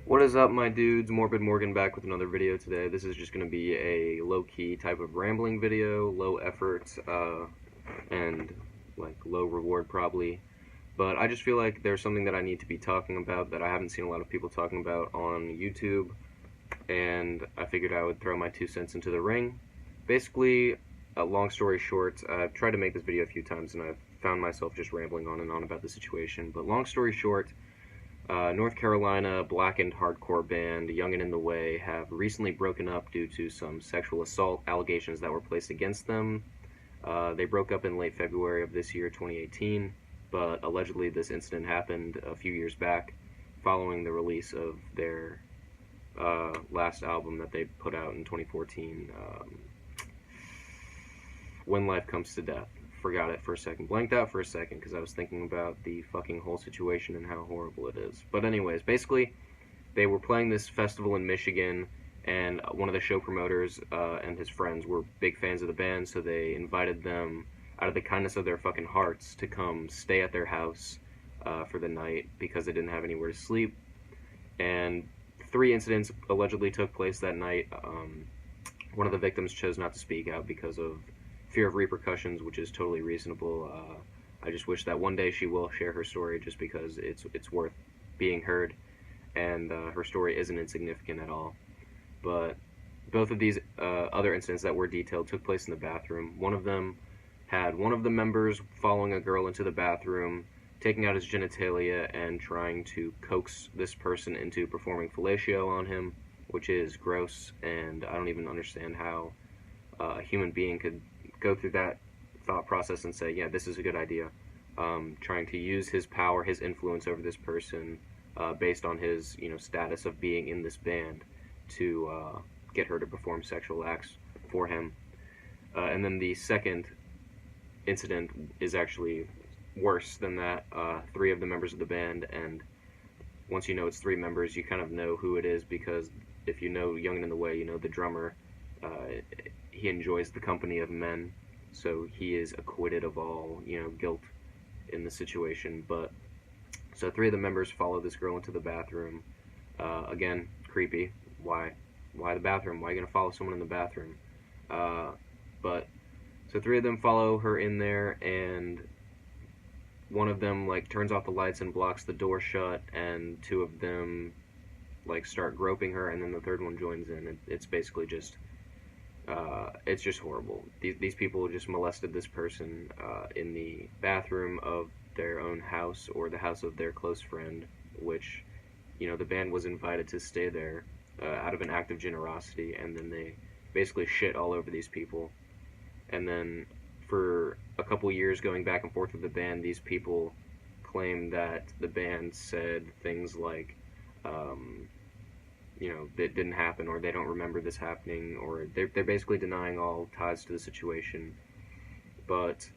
What is up, my dudes? Morbid Morgan back with another video today. This is just going to be a low-key type of rambling video, low effort, and like low reward probably. But I just feel like there's something that I need to be talking about that I haven't seen a lot of people talking about on YouTube, and I figured I would throw my 2 cents into the ring. Basically, long story short, I've tried to make this video a few times and I've found myself just rambling on and on about the situation, but long story short, North Carolina blackened hardcore band Young and in the Way have recently broken up due to some sexual assault allegations that were placed against them. They broke up in late February of this year, 2018, but allegedly this incident happened a few years back following the release of their last album that they put out in 2014, When Life Comes to Death. Forgot it for a second, blanked out for a second because I was thinking about the fucking whole situation and how horrible it is. But anyways, basically, they were playing this festival in Michigan, and one of the show promoters and his friends were big fans of the band, so they invited them out of the kindness of their fucking hearts to come stay at their house for the night because they didn't have anywhere to sleep. And 3 incidents allegedly took place that night. One of the victims chose not to speak out because of fear of repercussions, which is totally reasonable. I just wish that one day she will share her story just because it's worth being heard, and her story isn't insignificant at all. But both of these other incidents that were detailed took place in the bathroom. One of them had one of the members following a girl into the bathroom, taking out his genitalia and trying to coax this person into performing fellatio on him, which is gross, and I don't even understand how a human being could go through that thought process and say, yeah, this is a good idea. Trying to use his power, his influence over this person, based on his, status of being in this band, to get her to perform sexual acts for him. And then the second incident is actually worse than that. 3 of the members of the band, and once you know it's 3 members, you kind of know who it is, because if you know Young and in the Way, you know the drummer. He enjoys the company of men, so he is acquitted of all, guilt in the situation. But so 3 of the members follow this girl into the bathroom. Again, creepy. Why the bathroom? Why are you gonna follow someone in the bathroom? But so 3 of them follow her in there, and one of them turns off the lights and blocks the door shut, and 2 of them start groping her, and then the 3rd one joins in. It's basically just it's just horrible. These people just molested this person in the bathroom of their own house, or the house of their close friend, which, the band was invited to stay there out of an act of generosity, and then they basically shit all over these people. And then for a couple years going back and forth with the band, these people claim that the band said things like, that didn't happen, or they don't remember this happening, or they're basically denying all ties to the situation. But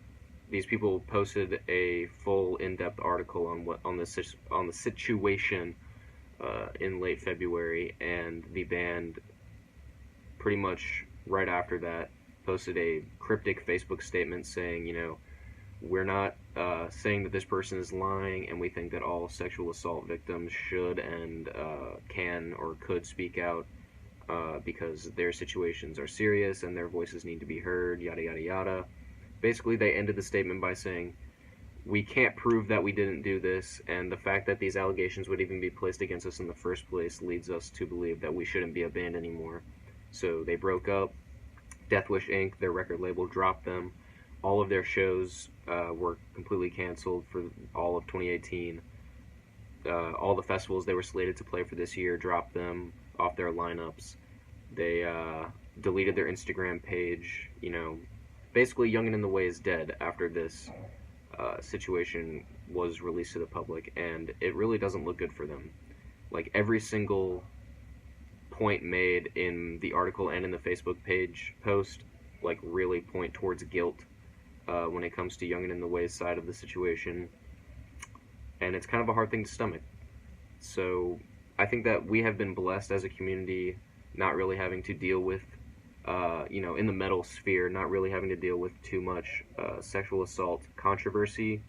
these people posted a full in-depth article on the situation in late February, and the band pretty much right after that posted a cryptic Facebook statement saying, we're not saying that this person is lying, and we think that all sexual assault victims should and can or could speak out because their situations are serious and their voices need to be heard, yada yada yada. Basically, they ended the statement by saying, we can't prove that we didn't do this, and the fact that these allegations would even be placed against us in the first place leads us to believe that we shouldn't be a band anymore. So they broke up. Death Wish Inc., their record label, dropped them. All of their shows were completely canceled for all of 2018. All the festivals they were slated to play for this year dropped them off their lineups. They deleted their Instagram page. Basically, Young and in the Way is dead after this situation was released to the public, and it really doesn't look good for them. Every single point made in the article and in the Facebook page post really point towards guilt when it comes to Young and in the Way's side of the situation, and it's kind of a hard thing to stomach. So I think that we have been blessed as a community not really having to deal with in the metal sphere, not really having to deal with too much sexual assault controversy.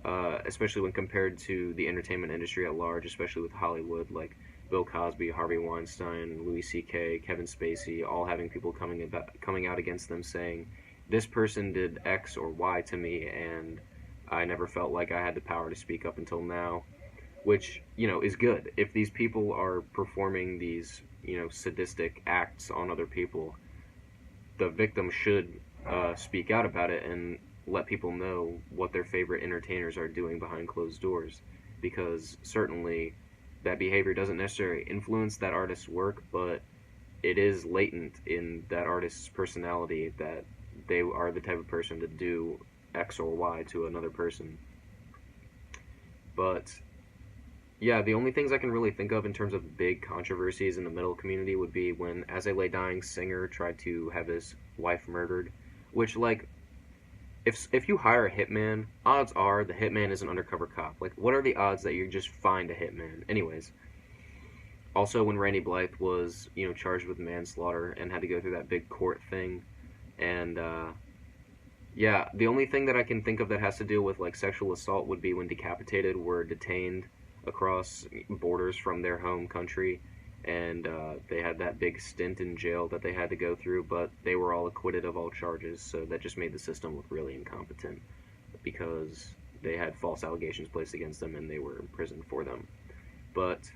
especially when compared to the entertainment industry at large, especially with Hollywood, like Bill Cosby, Harvey Weinstein, Louis C.K., Kevin Spacey, all having people coming out against them saying, this person did X or Y to me, and I never felt like I had the power to speak up until now, which, is good. If these people are performing these, sadistic acts on other people, the victim should speak out about it and let people know what their favorite entertainers are doing behind closed doors, because certainly that behavior doesn't necessarily influence that artist's work, but it is latent in that artist's personality that they are the type of person to do X or Y to another person. But yeah, the only things I can really think of in terms of big controversies in the metal community would be when As I Lay Dying singer tried to have his wife murdered, which, like, if you hire a hitman, odds are the hitman is an undercover cop. Like, what are the odds that you just find a hitman? Anyways, also when Randy Blythe was, charged with manslaughter and had to go through that big court thing, and yeah, the only thing that I can think of that has to do with, like, sexual assault would be when Decapitated were detained across borders from their home country, and they had that big stint in jail that they had to go through, but they were all acquitted of all charges, so that just made the system look really incompetent, because they had false allegations placed against them and they were imprisoned for them. But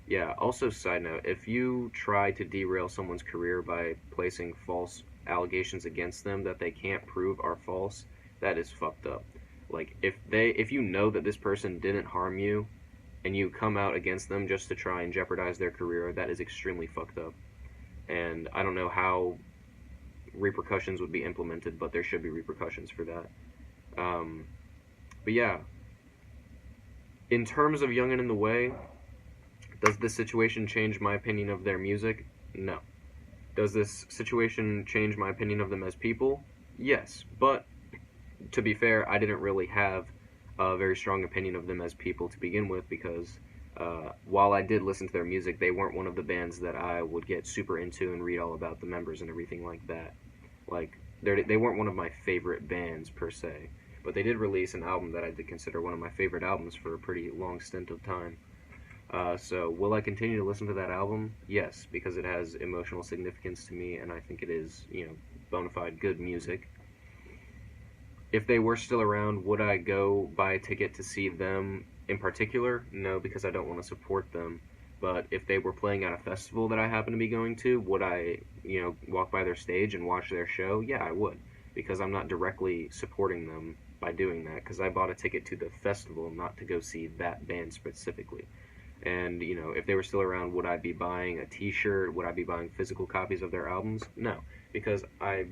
yeah, also side note, if you try to derail someone's career by placing false allegations against them that they can't prove are false, that is fucked up. Like, if you know that this person didn't harm you and you come out against them just to try and jeopardize their career, that is extremely fucked up. And I don't know how repercussions would be implemented, but there should be repercussions for that. But yeah, in terms of Young and in the Way, does this situation change my opinion of their music? No. Does this situation change my opinion of them as people? Yes. But, to be fair, I didn't really have a very strong opinion of them as people to begin with, because while I did listen to their music, they weren't one of the bands that I would get super into and read all about the members and everything like that. Like, they weren't one of my favorite bands, per se. But they did release an album that I did consider one of my favorite albums for a pretty long stint of time. So, will I continue to listen to that album? Yes, because it has emotional significance to me, and I think it is, bona fide good music. If they were still around, would I go buy a ticket to see them in particular? No, because I don't want to support them. But if they were playing at a festival that I happen to be going to, would I, walk by their stage and watch their show? Yeah, I would, because I'm not directly supporting them by doing that, because I bought a ticket to the festival, not to go see that band specifically. And, if they were still around, would I be buying a t-shirt? Would I be buying physical copies of their albums? No, because I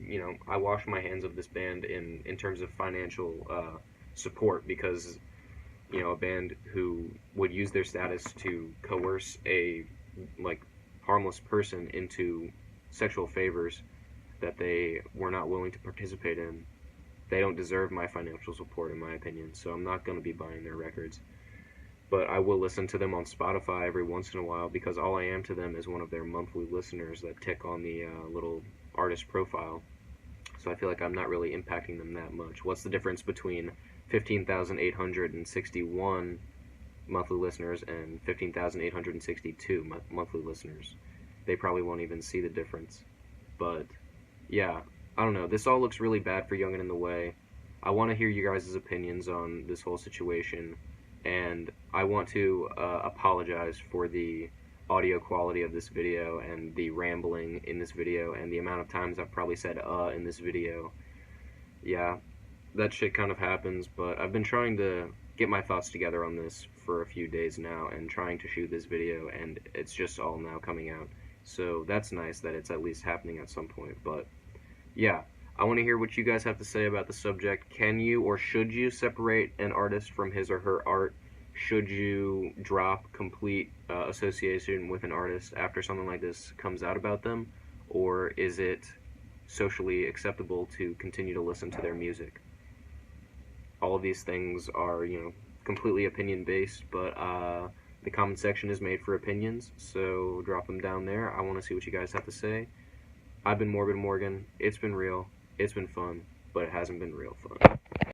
wash my hands of this band in terms of financial support, because, a band who would use their status to coerce a, harmless person into sexual favors that they were not willing to participate in, they don't deserve my financial support, in my opinion, so I'm not going to be buying their records. But I will listen to them on Spotify every once in a while, because all I am to them is one of their monthly listeners that tick on the little artist profile. So I feel like I'm not really impacting them that much. What's the difference between 15,861 monthly listeners and 15,862 monthly listeners? They probably won't even see the difference. But yeah, I don't know. This all looks really bad for Young and in the Way. I want to hear you guys' opinions on this whole situation. And I want to apologize for the audio quality of this video and the rambling in this video and the amount of times I've probably said in this video. Yeah, that shit kind of happens, but I've been trying to get my thoughts together on this for a few days now and trying to shoot this video, and it's just all now coming out. So that's nice that it's at least happening at some point, but yeah. I want to hear what you guys have to say about the subject. Can you or should you separate an artist from his or her art? Should you drop complete association with an artist after something like this comes out about them? Or is it socially acceptable to continue to listen to their music? All of these things are, completely opinion-based, but the comment section is made for opinions, so drop them down there. I want to see what you guys have to say. I've been Morbid Morgan. It's been real. It's been fun, but it hasn't been real fun.